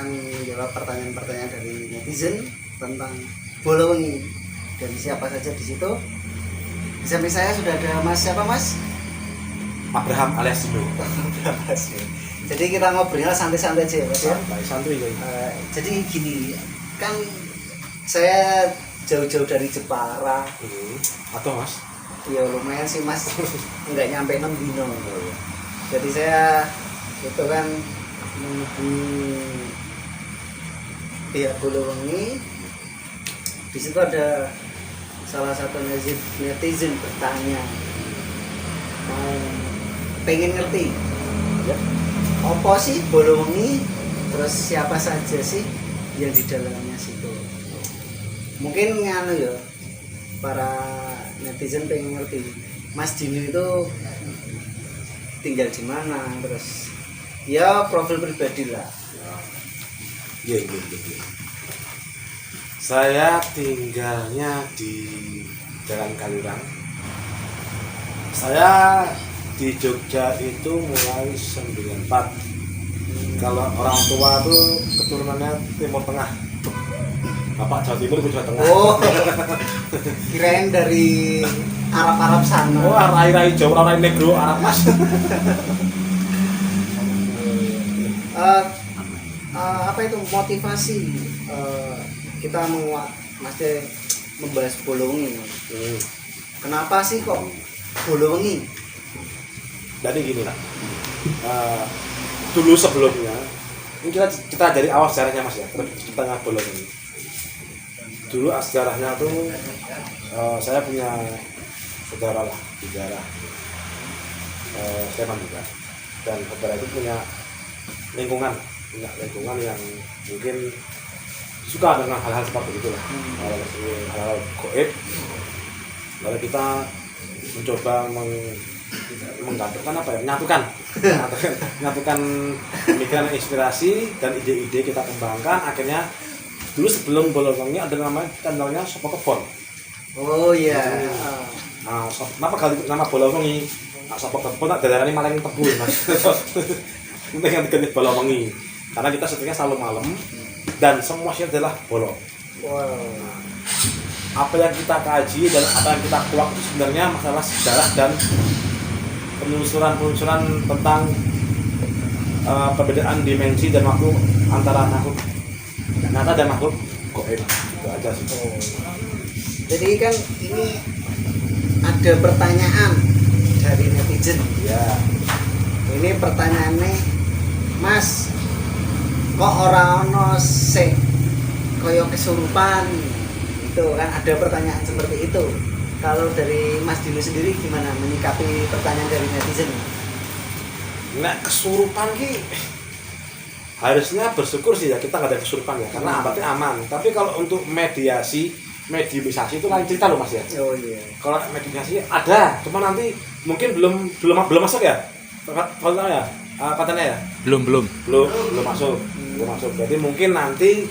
akan menjawab pertanyaan-pertanyaan dari netizen tentang Bolowengi dan siapa saja di situ. Di samping saya sudah ada Mas siapa Mas? Abraham alias Indo. Jadi kita ngobrolnya santai-santai aja ya Mas ya. Santuy guys. Jadi gini kan saya jauh-jauh dari Jepara. Atau Mas? Ya lumayan sih Mas, nggak nyampe 6 dino. Jadi saya itu kan menghubungi pihak Bolowengi. Di situ ada salah satu netizen bertanya, pengen ngerti Ya. apa sih Bolowengi, terus siapa saja sih yang di dalamnya situ. Mungkin nganu ya, para netizen pengen ngerti Mas Dino itu tinggal di mana, terus ya profil pribadi lah. Iya. Saya tinggalnya di Jalan Kaliurang. Saya di Jogja itu mulai 94. Kalau orang tua tuh keturunannya Timur Tengah. Bapak Jawa Timur, Jawa Tengah. Oh, kirain dari Arab sana. Oh, rai-rai Jawa, rai negro, Arab Mas. Apa itu motivasi kita masih membahas Bolowengi? Kenapa sih kok Bolowengi? Jadi gini lah, dulu sebelumnya ini kita dari awal sejarahnya Mas ya, tentang Bolowengi. Dulu sejarahnya tuh saya punya saudara lah di daerah Sleman juga, dan saudara itu punya lingkungan yang mungkin suka dengan hal-hal seperti itulah, hal-hal goib. Lalu kita mencoba menggabungkan menyatukan pemikiran, inspirasi dan ide-ide kita kembangkan. Akhirnya dulu sebelum Bolowengi ada namanya Sopo Kebon. Oh iya. Nah, kenapa kali nama Bolowengi? Nah, Sopo Kebon tak daerahnya malah yang tebu Mas. Dengan diganti Bolowengi karena kita syutingnya selalu malam dan semua sih adalah bolong. Wow. Apa yang kita kaji dan apa yang kita kuak itu sebenarnya masalah sejarah dan penelusuran tentang perbedaan dimensi dan waktu antara makhluk nyata dan makhluk goib. Itu aja sih. Jadi kan ini ada pertanyaan dari netizen. Ya. Ini pertanyaannya, Mas, kok orang sing koyo kesurupan? Itu kan ada pertanyaan seperti itu. Kalau dari Mas Dino sendiri gimana menyikapi pertanyaan dari netizen? Nah, kesurupan ki harusnya bersyukur sih ya kita nggak ada kesurupan ya, karena berarti aman. Tapi kalau untuk mediumisasi itu lain cerita loh Mas ya. Oh iya. Kalau mediumisasi ada, cuma nanti mungkin belum masuk ya. Kalau ya katanya ya belum masuk. Jadi mungkin nanti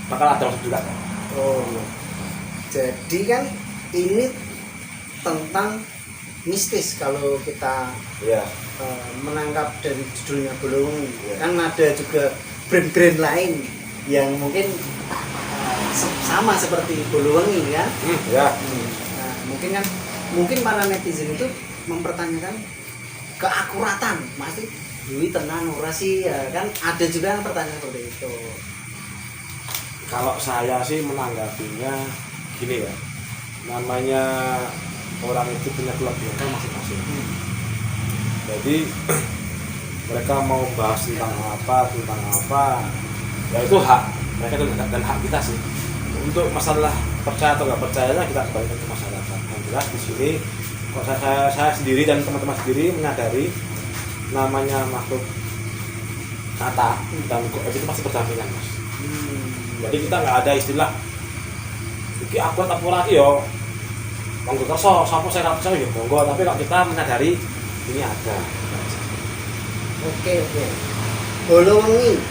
bakal ada masuk juga. Oh iya. Jadi kan ini tentang mistis kalau kita menangkap dari judulnya Bolowengi. Kan ada juga brand-brand lain yang mungkin sama seperti Bolowengi kan. Nah, mungkin para netizen itu mempertanyakan keakuratan, masih duit tenan ora sih ya kan, ada juga yang pertanyaan seperti itu. Kalau saya sih menanggapinya gini ya, namanya orang itu punya kelebihan masing-masing. Jadi mereka mau bahas tentang apa ya itu hak mereka dan hak kita sih. Untuk masalah percaya atau nggak percayanya kita kembalikan ke masyarakat. Yang jelas di sini kok saya sendiri dan teman-teman sendiri menyadari namanya makhluk nyata dan goib itu pasti berdampingan Mas. Jadi kita nggak ada istilah iki aku tak lagi yo monggo kerso sapa saya percaya ya monggo, tapi kalau kita menyadari ini ada. Oke. Bolowengi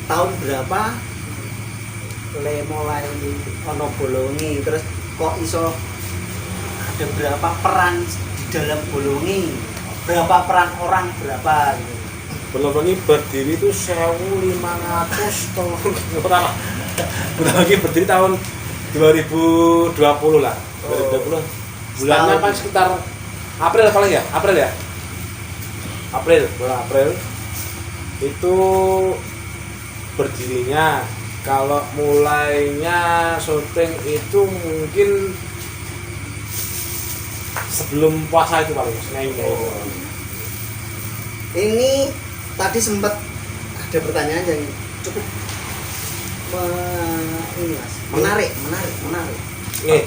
tahun berapa mulai ono Bolowengi, terus kok iso ada berapa peran di dalam Bolowengi, berapa peran orang berapa gitu. Belum ini berdiri itu 1500 orang. Udah lagi berdiri tahun 2020 lah. 2020. Bulannya paling sekitar April paling ya? April ya? Bulan April itu berdirinya. Kalau mulainya syuting itu mungkin sebelum puasa itu paling Ini tadi sempat ada pertanyaan yang cukup ini Mas, menarik. Nih.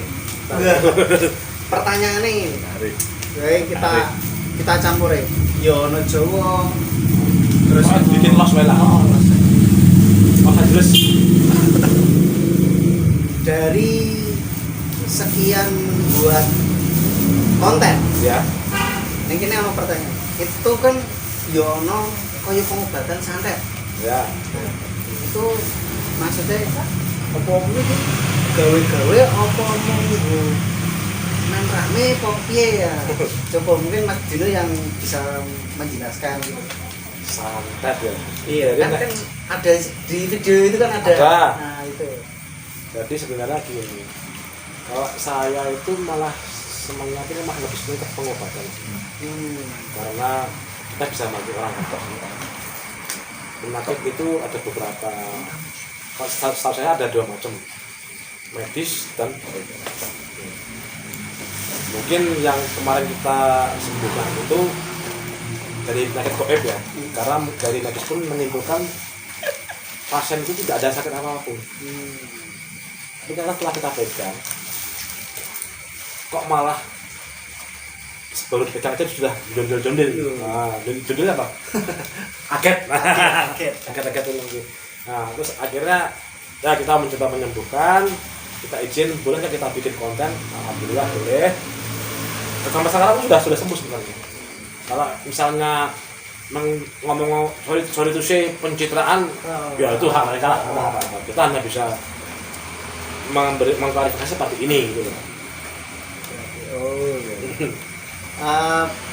Pertanyaannya ini. Menarik. Baik, kita campurin. Yo ono Jawa. Terus bikin Los Wela. Los Angeles. Dari sekian buat konten. Ya. Yang ini ono pertanyaan. Itu kan yo ono kaya pengobatan santet. Ya. Nah, itu maksudnya apa iki gawe-gawe apa monggo nang rame apa piye ya? Coba mungkin Mas Dino yang bisa menjelaskan gitu. Santet ya. Iya, kan ada di video itu kan ada. Nah, itu. Jadi sebenarnya gini. Kalau saya itu malah semangatnya malah lebih senang ke pengobatan. Karena kita bisa bantu orang penyakit itu ada beberapa. Setahu saya ada 2 macam, medis dan mungkin yang kemarin kita sembuhkan itu dari penyakit goib ya, karena dari medis pun menimbulkan pasien itu tidak ada sakit apapun. Tapi karena setelah kita pegang, kok malah baru dipegang aja sudah jondil. Nah, jondil apa? Kaget itu. Nah, terus akhirnya ya kita mencoba menyembuhkan, kita izin boleh nggak kita bikin konten. Alhamdulillah boleh. Sampai sekarang sudah sembuh sebenarnya. Kalau misalnya ngomong sorry to say pencitraan, ya itu hak mereka lah. Kita hanya bisa mengklarifikasi seperti ini gitu.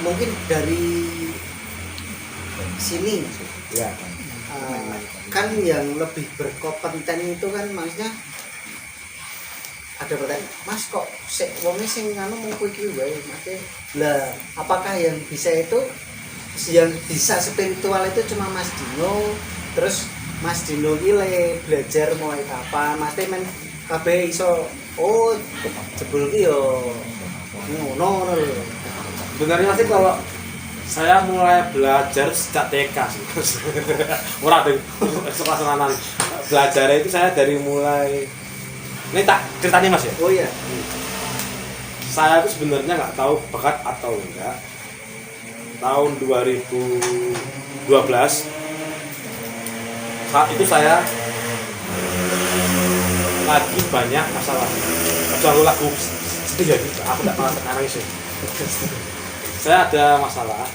Mungkin dari sini ya. Kan yang lebih berkompeten itu kan maksudnya ada pertanyaan, Mas kok wongnya sing nganu mau iki wae maksudnya lah apakah yang bisa itu yang bisa spiritual itu cuma Mas Dino, terus Mas Dino iki belajar mulai kapan maksudnya men kabeh iso jebul ki yo ngono lho. Sebenarnya sih kalau saya mulai belajar sejak TK sih. Ora ding sekolah senanan. Belajar itu saya dari mulai ini tak ceritanya Mas ya. Oh iya. Saya itu sebenarnya nggak tahu bakat atau enggak. Tahun 2012 saat itu saya lagi banyak masalah. Kalau lagu sedih ya, aku nggak pernah nangis sih. Saya ada masalah,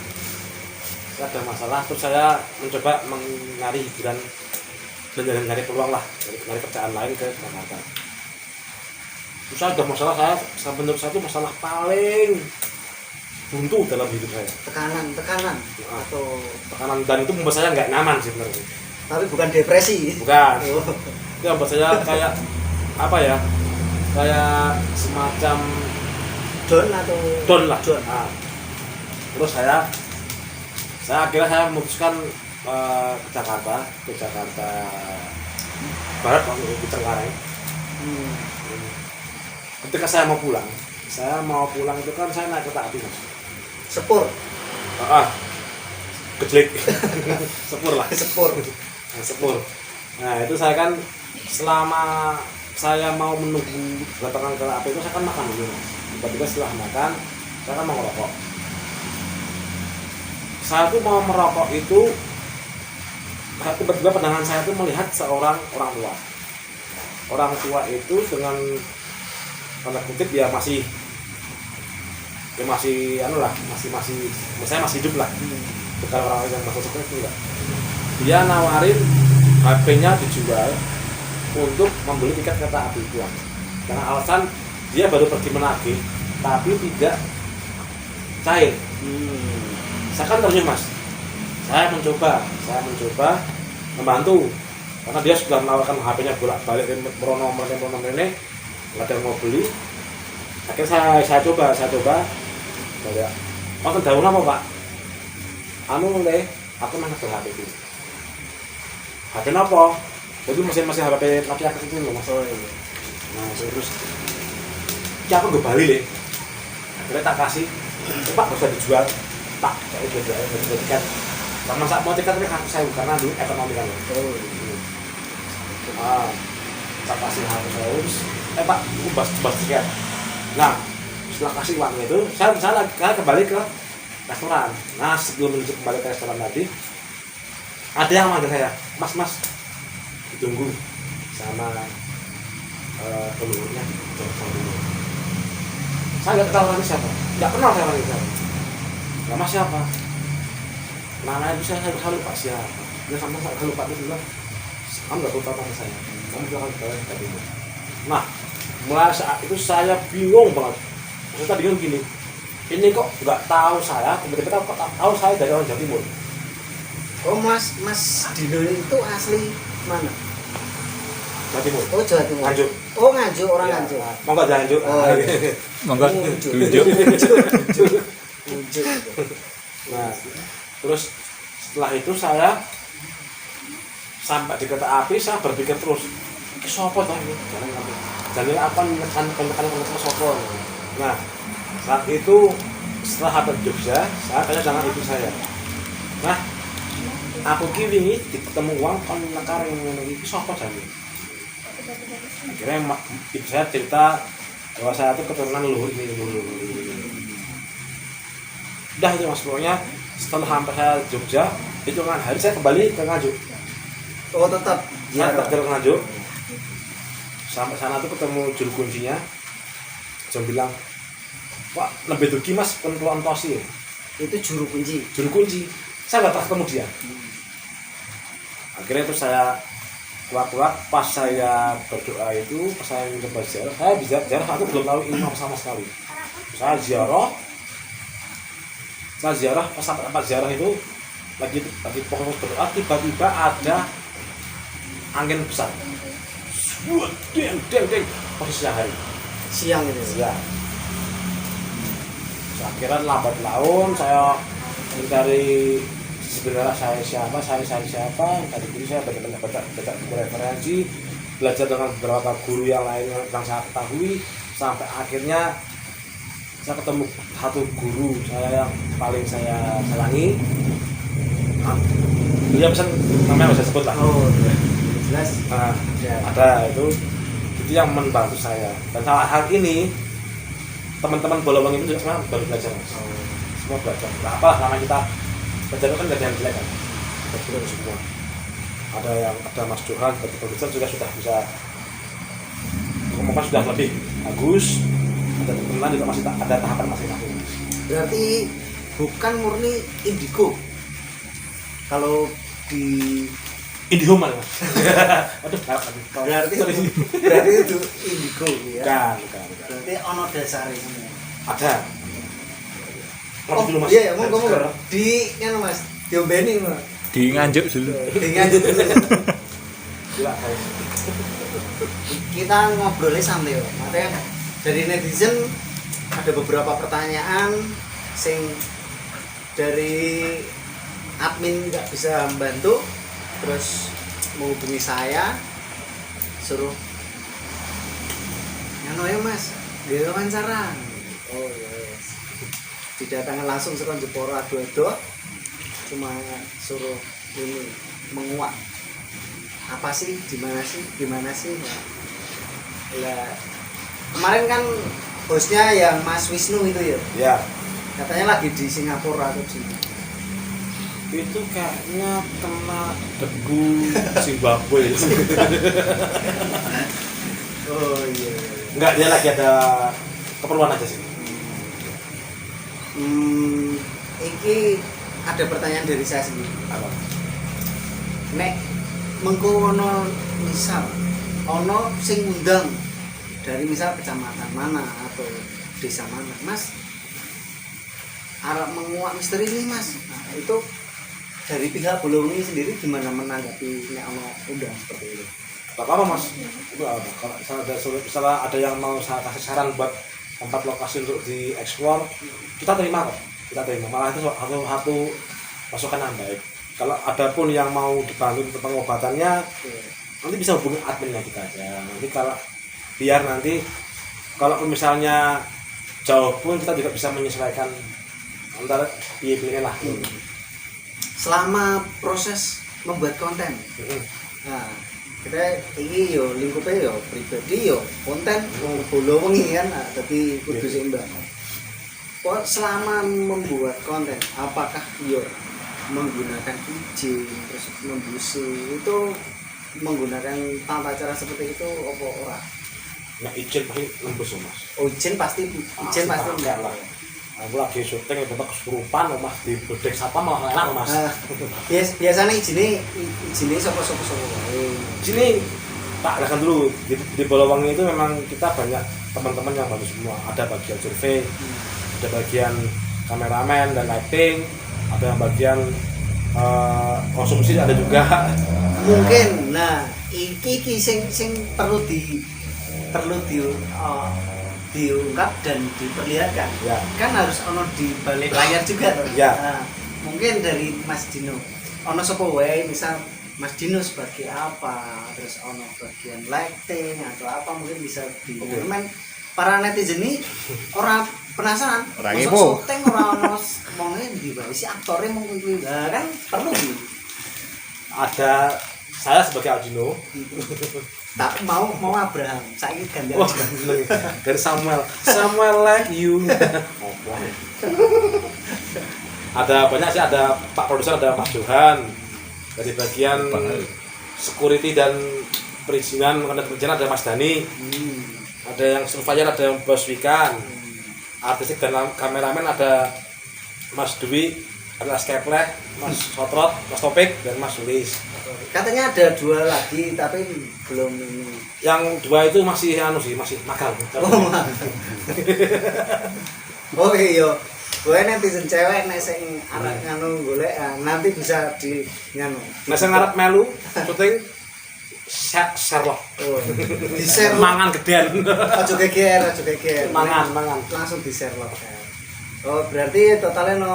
terus saya mencoba mencari hiburan dan mencari peluang lah, dari kerjaan lain ke Jakarta. Terus saya ada masalah, menurut saya itu masalah paling buntu dalam hidup saya. Tekanan atau tekanan, dan itu membuat saya nggak nyaman sih sebenarnya. Tapi bukan depresi. Bukan. Itu membuat saya kayak apa ya? Kayak semacam down lah. Nah, terus saya akhirnya memutuskan ke Jakarta Barat waktu itu di Cengkareng. Ketika saya mau pulang itu kan saya naik kereta api Mas. Sepur. Gejlik. Sepur. Nah itu saya kan selama saya mau menunggu kedatangan kereta api itu saya kan makan dulu. Tiba-tiba setelah makan saya kan mau ngerokok. Saya tuh mau merokok itu tiba-tiba pandangan saya tuh melihat seorang orang tua itu dengan tanda kutip dia masih saya masih hidup lah, bukan orang yang masuk sekolah enggak. Dia nawarin HP-nya dijual untuk membeli tiket kereta api pulang dengan alasan dia baru pergi menagih tapi tidak cair. Saya kan ternyuh Mas, Saya mencoba membantu karena dia sudah menawarkan HP-nya bolak-balik merono ini, nggak ada yang mau beli. Akhirnya saya coba. Saya wonten dawuh apa Pak? Anu le, aku nang ngedol HP iki. HP napa? Jadi masih HP Nokia kecil loh Mas. Nah, terus ya aku gue balik le. Akhirnya tak kasih, Pak bisa dijual. Tak, saya udah tiket. Sama saat mau tiket tapi aku saya karena dulu ekonomi kan. Tak kasih harus saya. Pak, aku bas tiket. Nah, setelah kasih uang itu, saya kembali ke restoran. Nah, sebelum menuju kembali ke restoran tadi, ada yang manggil saya, Mas, ditunggu sama pelurnya. Saya nggak tahu lagi siapa, nggak kenal saya lagi siapa. Nama siapa? Namanya itu saya lupa siapa. Dia sama saya lupa itu bilang, kamu nggak tahu nama saya. Kamu jangan kalian tadi. Nah, mulai saat itu saya bingung banget. Saya bingung gini, ini kok nggak tahu saya, tiba-tiba kok tahu saya dari orang Jawa Timur. Oh Mas Dino itu asli mana? Jawa Timur. Oh Jawa Timur. Nganjuk. Oh Nganjuk, orang Ya. Nganjuk. Monggo Nganjuk. Monggo tunjuk. Nganjuk. Nah, terus setelah itu saya sampai di kereta api saya berpikir terus, ini sopo toh ini? Jangan apa menekan sopo. Nah, saat itu setelah habis Jogja, saya tanya dengan ibu saya. Nah, aku kini ketemu uang kon nekar yang ini sopo jadi. Akhirnya ibu saya cerita bahwa saya itu keturunan leluhur ini. Udah itu Mas, pokoknya setelah sampai saya Jogja, hitungan hari saya kembali ke Nganjuk. Oh tetap. Saya tetap ke Nganjuk. Sampai sana tuh ketemu juru kuncinya. Dia bilang, Pak, lebih dugi Mas pun keluar tosi. Itu juru kunci. Juru kunci. Saya nggak pernah ketemu dia. Akhirnya itu saya keluar pas saya berdoa itu, pas saya mencoba ziarah, saya bisa ziarah aku belum tahu imam sama sekali. Saya ziarah, pas sampai tempat ziarah itu lagi pokoknya berdoa, tiba-tiba ada angin besar. Deng, posisi siang hari. Siang itu. Ya. Akhirnya lambat laun saya mencari sebenarnya saya siapa. Tadi dulu saya baca referensi, belajar dengan beberapa guru yang lain yang saya ketahui, sampai akhirnya saya ketemu satu guru saya yang paling saya sayangi. Dia pesan namanya bisa sebut lah. Oh iya. Jelas. Nah, ada itu yang membantu saya. Dan saat ini teman-teman bolong itu juga semua baru belajar Mas. Semua belajar. Nah, apa nama kita belajar kan nggak ada yang jelek kan? Betul semua. Ada Mas Johan, betul juga sudah bisa ngomong sudah lebih bagus. Ada teman juga masih ada tahapan masing-masing. Berarti bukan murni indigo. Kalau di Indihome Mas. Aduh, berarti itu indigo ya. Bukan. Berarti ono dasare semua. Ada. Oh Dulu, Mas. iya, monggo. Di kan Mas, diombeni Mas. Di Nganjuk dulu. Di Nganjuk dulu. Gila, guys. Kita ngobrolnya santai kok. Makanya dari netizen ada beberapa pertanyaan sing dari admin nggak bisa membantu, terus menghubungi saya suruh ngano ya Mas, dia wawancara. Oh yes. Didatangkan langsung sekarang Jeporo ado-ado, cuma suruh ini menguak apa sih, gimana sih lah. Kemarin kan bosnya yang Mas Wisnu itu ya, Ya, katanya lagi di Singapura atau di itu kayaknya kena debu Zimbabwe. oh iya. Enggak, dia lagi ada keperluan aja sih. Iki ada pertanyaan dari saya sendiri. Apa? Nek mengko ono misal ono sing ngundang dari misal kecamatan mana atau desa mana, Mas, arep menguak misteri ini Mas. Nah, itu dari pihak Bolowengi sendiri gimana menanggapi nek ono undang seperti itu? Tak apa mas, itu apa? Kalau misalnya ada yang mau saya kasih saran buat tempat lokasi untuk dieksplor, kita terima kok, kita terima. Malah itu satu masukan yang baik. Kalau ada pun yang mau dibantu untuk pengobatannya, nanti bisa hubungi adminnya kita aja. Nanti kalau biar nanti kalau misalnya jauh pun kita juga bisa menyesuaikan antara pilih lah. Selama proses membuat konten, nah kita ini yo lingkupnya yo pribadi yo konten Bolowengi kan, tapi kudu seimbang. Kok selama membuat konten, apakah yo menggunakan izin terus membusi itu menggunakan tata cara seperti itu apa ora? Nah izin pasti lembus mas. Oh izin pasti enggak lah. Aku lagi syuting ya kesurupan mas di bodek siapa malah enak mas. Biasanya izinnya sopo. Sini tak lakukan dulu di Bolowengi itu memang kita banyak teman-teman yang bagus semua. Ada bagian survei, ada bagian kameramen dan lighting, ada yang bagian konsumsi ada juga. Mungkin nah iki sing perlu diungkap dan diperlihatkan. Ya. Kan harus ono di balik layar juga toh. Ya. Nah, mungkin dari Mas Dino ono sapa wae misal Mas Dino sebagai apa, terus ono bagian lighting atau apa mungkin bisa dikomen. Para netizen ini orang penasaran. Orang Masa kepo. syuting orang ngomongnya di bawah si aktornya mau kuwi. Nah, kan perlu gitu. Ada saya sebagai Aldino. Tak mau Abraham. Saya ganti Wah, aja. dari Samuel like you. Ada banyak sih, ada Pak Produser, ada Mas Johan. Dari bagian security dan perizinan ada Mas Dani. Ada yang surveyor, ada yang Bos Wikan. Artistik dan kameramen ada Mas Dwi, ada Mas Keplek, Mas Sotrot, Mas Topik, dan Mas Sulis. Katanya ada 2 lagi tapi belum ini. Yang 2 itu masih masih magang. Oh iya. Gue netizen cewek nek sing arek nganu golek nanti bisa di nganu. Nah, sing ngarep melu syuting Sherlock. Oh. Di share Mangan gedean. aja geger. Mangan. Langsung di share loh. Oh, berarti totalnya no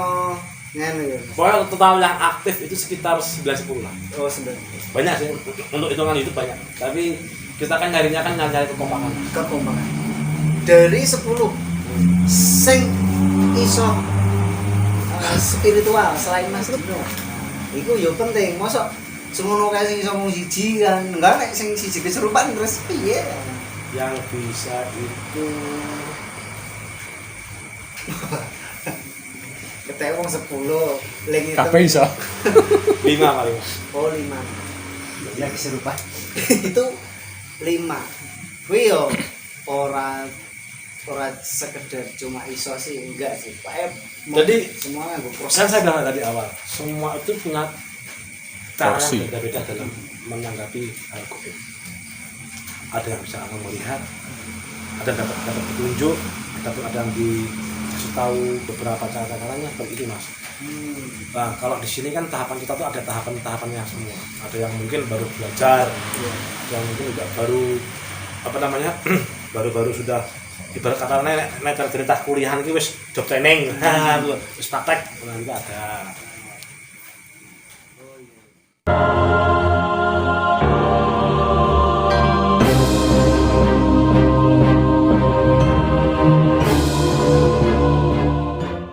nganu ya. Pokoknya total yang aktif itu sekitar 9-10 lah. Oh, 9. Banyak sih, untuk hitungan itu banyak. Tapi kita kan nyari kekompakan. Kekompakan. Dari 10 sing iso spiritual selain Mas Dino. Iku yo penting. Mosok semono kae sing iso mung siji kan. Enggak nek sing siji kesurupan terus piye? Yang bisa itu Ketemu wong 10 lagi itu. Kabeh iso. 5 kali. Oh 5. Ya kesurupan. Itu 5. Kuwi yo ora sekedar cuma iso sih, enggak sih. Jadi semua nganggo proses. kan saya bilang tadi awal, semua itu punya cara Porsi. yang berbeda dalam menanggapi hal goib. Ada yang bisa akan melihat, ada yang dapat petunjuk, ada yang dikasih tahu beberapa cara-caranya seperti itu mas. Nah kalau di sini kan tahapan kita tuh ada tahapannya semua. Ada yang mungkin baru belajar, ada yang mungkin juga baru baru sudah ibarat kata nek cerita kuliahan iki wis job training, wis praktek, nah itu ada.